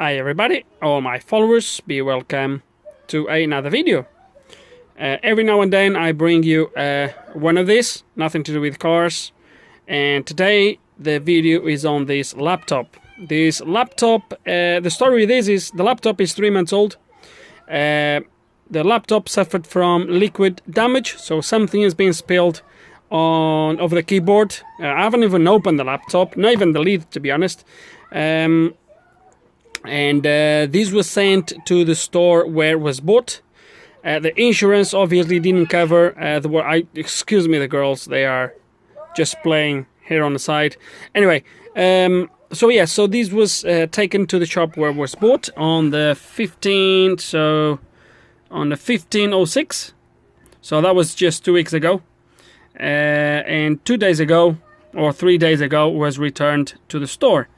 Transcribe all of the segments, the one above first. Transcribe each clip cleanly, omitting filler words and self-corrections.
Hi everybody, all my followers, be welcome to another video. Every now and then I bring you one of these, nothing to do with cars. And today the video is on this laptop. This laptop, the story with this is the laptop is 3 months old. The laptop suffered from liquid damage, so something has been spilled over the keyboard. I haven't even opened the laptop, not even the lid to be honest. This was sent to the store where it was bought. The insurance obviously didn't cover excuse me, the girls, they are just playing here on the side. Anyway, so this was taken to the shop where it was bought on the 15th, so on the 15/06. So that was just 2 weeks ago. And 2 days ago, or 3 days ago, was returned to the store.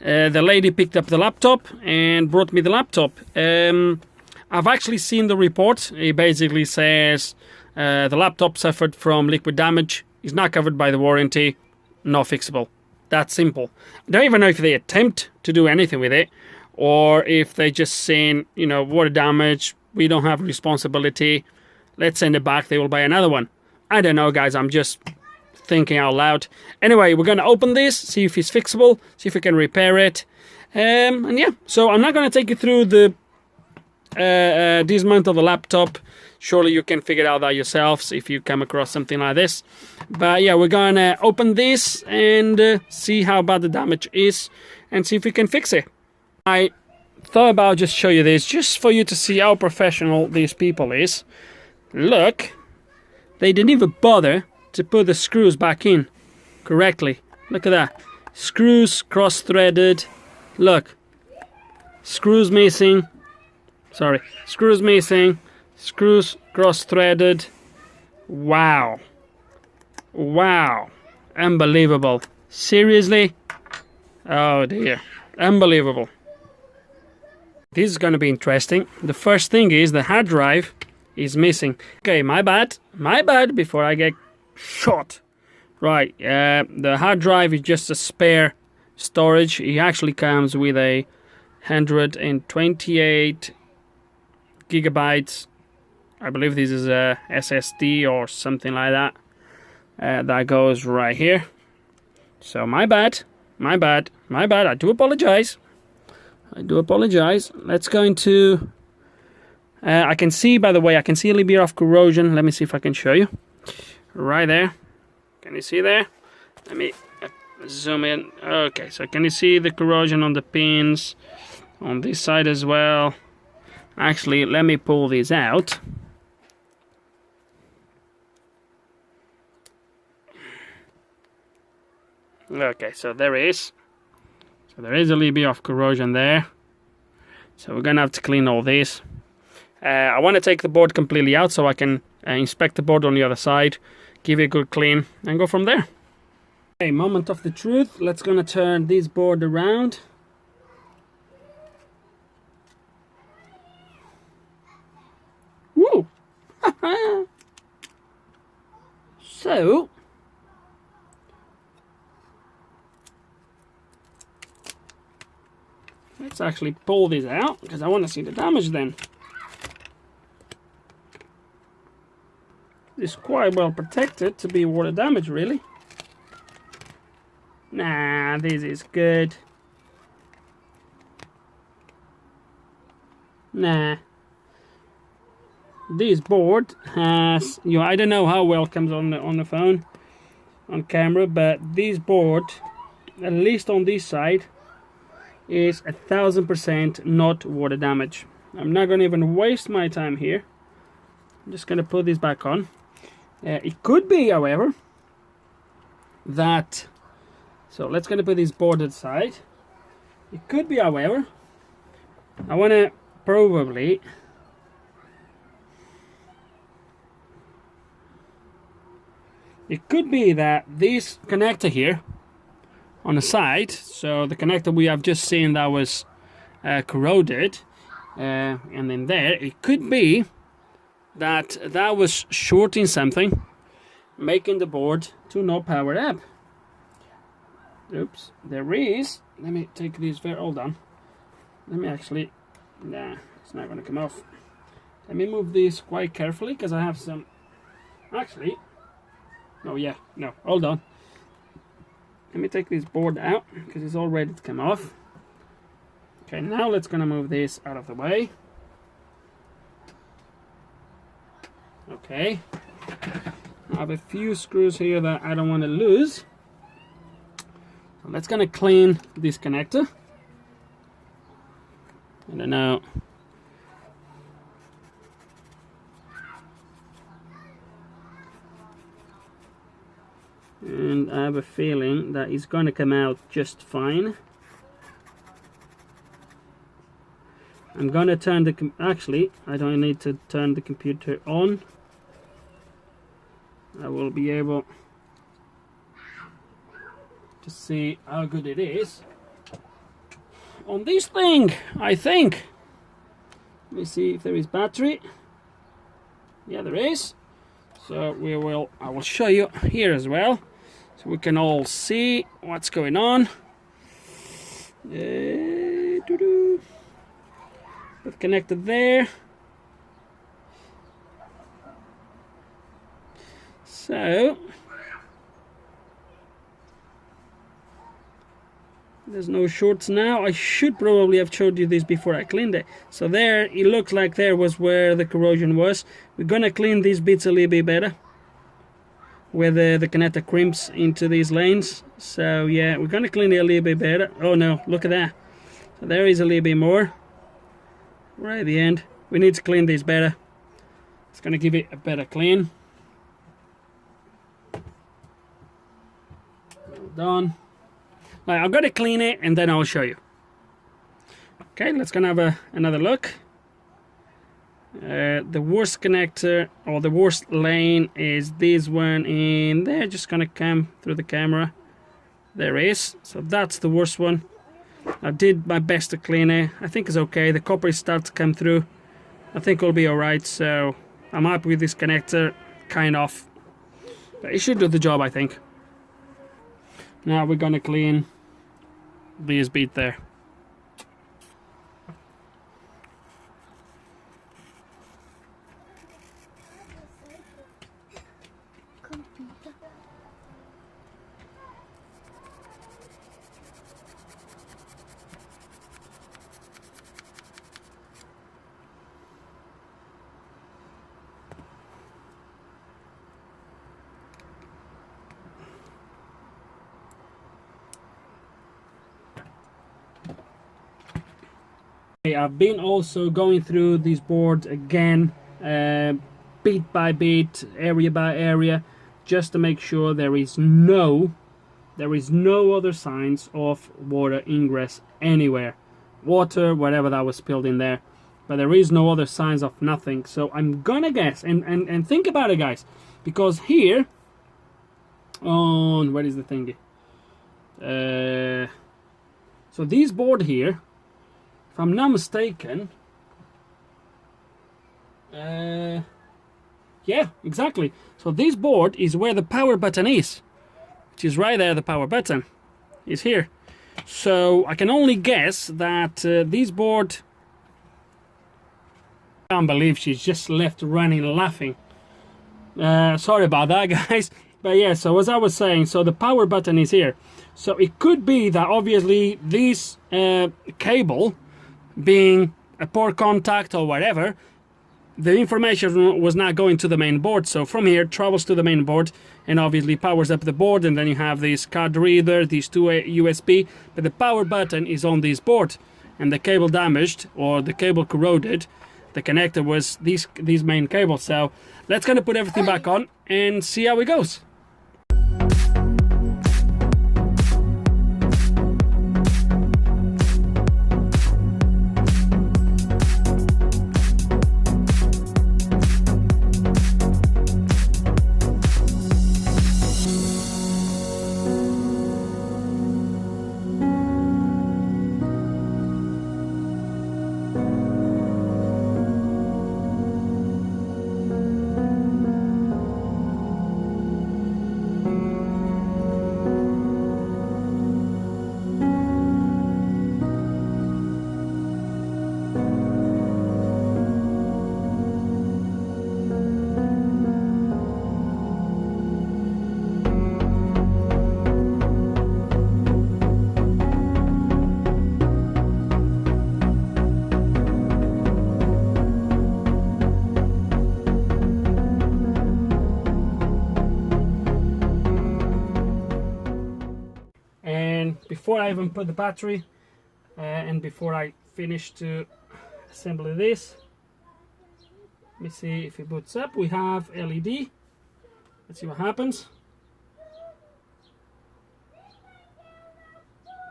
The lady picked up the laptop and brought me the laptop. I've actually seen the report. It basically says the laptop suffered from liquid damage, is not covered by the warranty, not fixable. That's simple. I don't even know if they attempt to do anything with it, or if they just saying, you know, water damage, we don't have responsibility, let's send it back, they will buy another one. I don't know, guys, I'm just thinking out loud. Anyway, we're going to open this, see if it's fixable, see if we can repair it. And yeah, so I'm not going to take you through the dismantle of the laptop. Surely you can figure out that yourselves if you come across something like this. But yeah, we're going to open this and see how bad the damage is and see if we can fix it. I thought about just show you this just for you to see how professional these people is. Look, they didn't even bother to put the screws back in correctly. Look at that. Screws cross-threaded. Look. Screws missing. Sorry. Screws missing. Screws cross-threaded. Wow. Wow. Unbelievable. Seriously? Oh dear. Unbelievable. This is going to be interesting. The first thing is the hard drive is missing. Okay, my bad. My bad before I get shot. Right, the hard drive is just a spare storage. It actually comes with a 128 gigabytes. I believe this is a SSD or something like that. That goes right here. So my bad. My bad. My bad. I do apologize. I do apologize. Let's go into... I can see, by the way, I can see a little bit of corrosion. Let me see if I can show you. Right there. Can you see there? Let me zoom in. Okay, so can you see the corrosion on the pins? On this side as well. Actually, let me pull these out. Okay, so there is. So there is a little bit of corrosion there. So we're gonna have to clean all this. I want to take the board completely out so I can inspect the board on the other side, give it a good clean, and go from there. Okay, moment of the truth. Let's gonna turn this board around. Woo! So, let's actually pull this out because I want to see the damage then. It's quite well protected to be water damage, really. Nah, this is good. Nah. This board has, you know, I don't know how well it comes on the phone, on camera, but this board, at least on this side, is 1000% not water damage. I'm not going to even waste my time here. I'm just going to put this back on. It could be, however, that... So let's going to put this board aside. It could be, however, I want to probably... It could be that this connector here on the side, so the connector we have just seen that was corroded, and then there, it could be that was shorting something, making the board to not power up. Oops, there is, let me take this hold on. Let me actually, nah, it's not going to come off. Let me move this quite carefully because I have some, actually, oh yeah, no, hold on. Let me take this board out because it's all ready to come off. Okay, now let's gonna move this out of the way. Okay, I have a few screws here that I don't want to lose. So let's gonna clean this connector. I don't know. And I have a feeling that it's gonna come out just fine. I'm gonna turn the actually I don't need to turn the computer on. I will be able to see how good it is on this thing, I think. Let me see if there is battery. Yeah, there is. So I will show you here as well, so we can all see what's going on. Put connected there. So there's no shorts now. I should probably have showed you this before I cleaned it. So there, it looks like there was where the corrosion was. We're gonna clean these bits a little bit better, where the connector crimps into these lanes. So yeah, we're gonna clean it a little bit better. Oh no, look at that. So there is a little bit more right at the end. We need to clean these better. It's gonna give it a better clean. Well done. Right, I've got to clean it and then I'll show you. Okay, let's gonna have another look. The worst connector or the worst lane is this one in there. Just gonna come through the camera. There is. So that's the worst one. I did my best to clean it. I think it's okay. The copper starts to come through. I think it'll be alright. So I'm happy with this connector, kind of. But it should do the job, I think. Now we're gonna clean this bit there. I've been also going through this board again, bit by bit, area by area, just to make sure there is no other signs of water ingress anywhere. Water, whatever that was spilled in there, but there is no other signs of nothing. So I'm gonna guess, and think about it, guys, because here on, where is the thingy? So this board here, if I'm not mistaken, yeah, exactly. So this board is where the power button is, which is right there. The power button is here. So I can only guess that this board, I can't believe she's just left running laughing. Sorry about that, guys. But yeah, so as I was saying, so the power button is here. So it could be that obviously this cable, being a poor contact or whatever, the information was not going to the main board. So from here it travels to the main board and obviously powers up the board, and then you have this card reader, these two USB, but the power button is on this board, and the cable damaged or the cable corroded. The connector was these main cables. So let's gonna put everything back on and see how it goes. before I even put the battery and before I finish to assemble this. Let me see if it boots up. We have LED. Let's see what happens.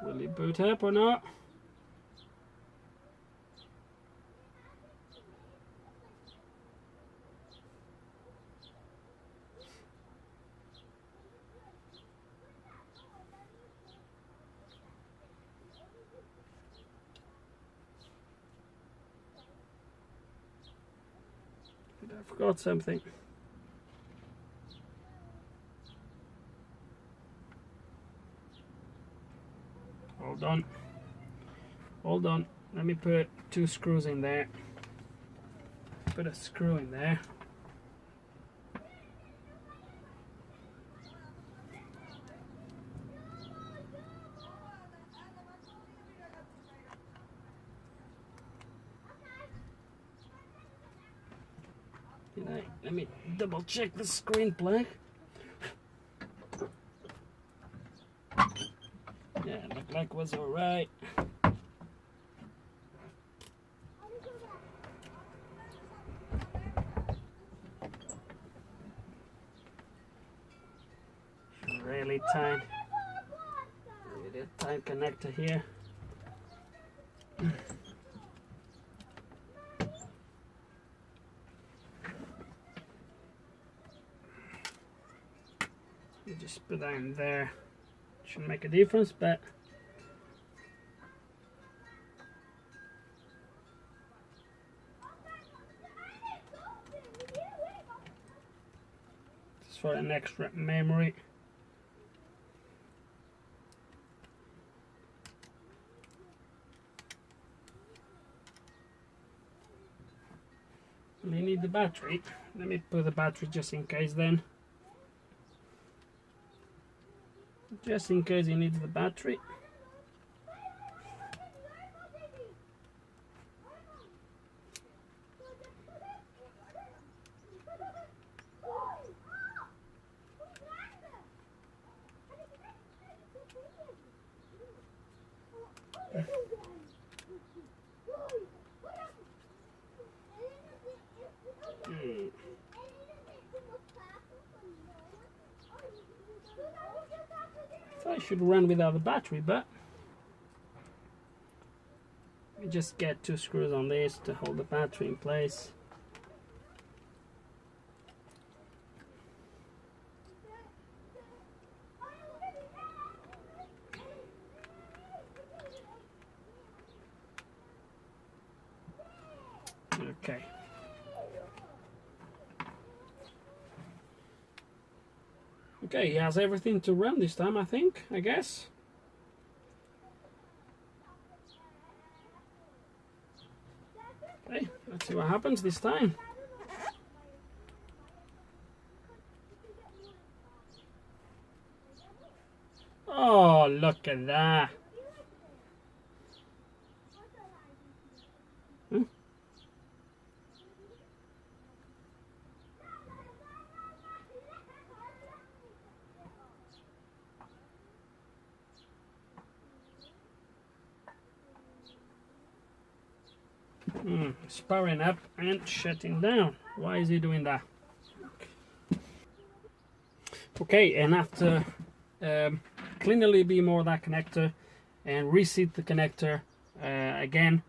Will it boot up or not? I forgot something. Hold on. Hold on. Let me put 2 screws in there. Put a screw in there. Let me double check the screen plug. Yeah, looked like it was alright. Really tight. Really tight connector here. You just put that in there. Shouldn't make a difference, but just for an extra memory. We need the battery. Let me put the battery just in case then. Just in case you need the battery. I should run without the battery, but we just get 2 screws on this to hold the battery in place. Okay. Okay, he has everything to run this time, I guess. Okay, let's see what happens this time. Oh, look at that. It's powering up and shutting down. Why is he doing that? Okay, and after cleanly demore that connector and reseat the connector again,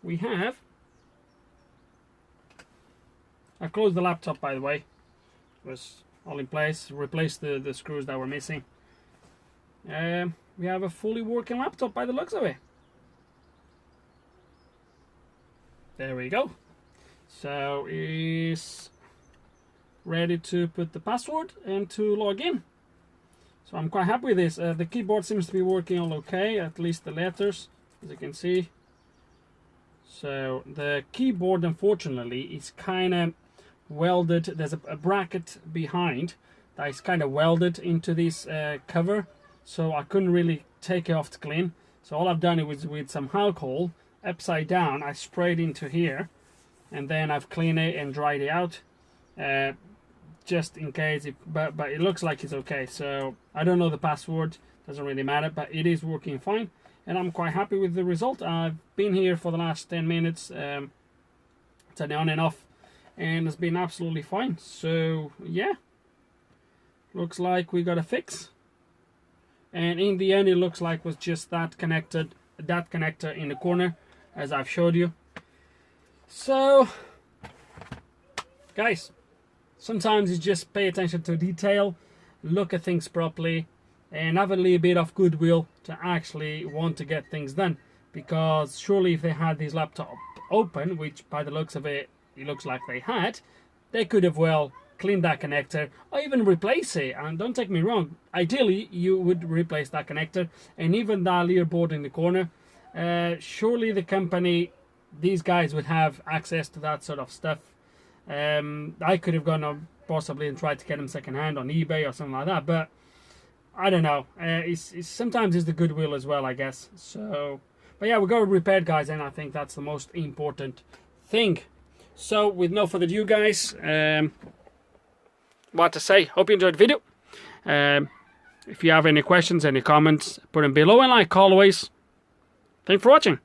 we have. I closed the laptop, by the way. It was all in place. Replaced the screws that were missing. We have a fully working laptop by the looks of it. There we go. So it's ready to put the password and to log in. So I'm quite happy with this. The keyboard seems to be working all okay, at least the letters, as you can see. So the keyboard, unfortunately, is kind of welded. There's a bracket behind that is kind of welded into this cover, so I couldn't really take it off to clean. So all I've done is with some alcohol upside down, I sprayed into here, and then I've cleaned it and dried it out, just in case. But it looks like it's okay. So I don't know the password. doesn't really matter, but it is working fine, and I'm quite happy with the result. I've been here for the last 10 minutes, turning on and off, and it's been absolutely fine. So yeah, looks like we got a fix, and in the end it looks like it was just that connector in the corner, as I've showed you. So guys, sometimes you just pay attention to detail, look at things properly, and have a little bit of goodwill to actually want to get things done. Because surely if they had this laptop open, which by the looks of it, it looks like they had, they could have well cleaned that connector or even replace it. And don't take me wrong, ideally you would replace that connector and even that little board in the corner. Surely the company, these guys would have access to that sort of stuff. I could have gone on possibly and tried to get them secondhand on eBay or something like that, but I don't know. Sometimes it's the goodwill as well, I guess. So, but yeah, we got it repaired, guys, and I think that's the most important thing. So, with no further ado, guys, what to say? Hope you enjoyed the video. If you have any questions, any comments, put them below, and like always, thanks for watching.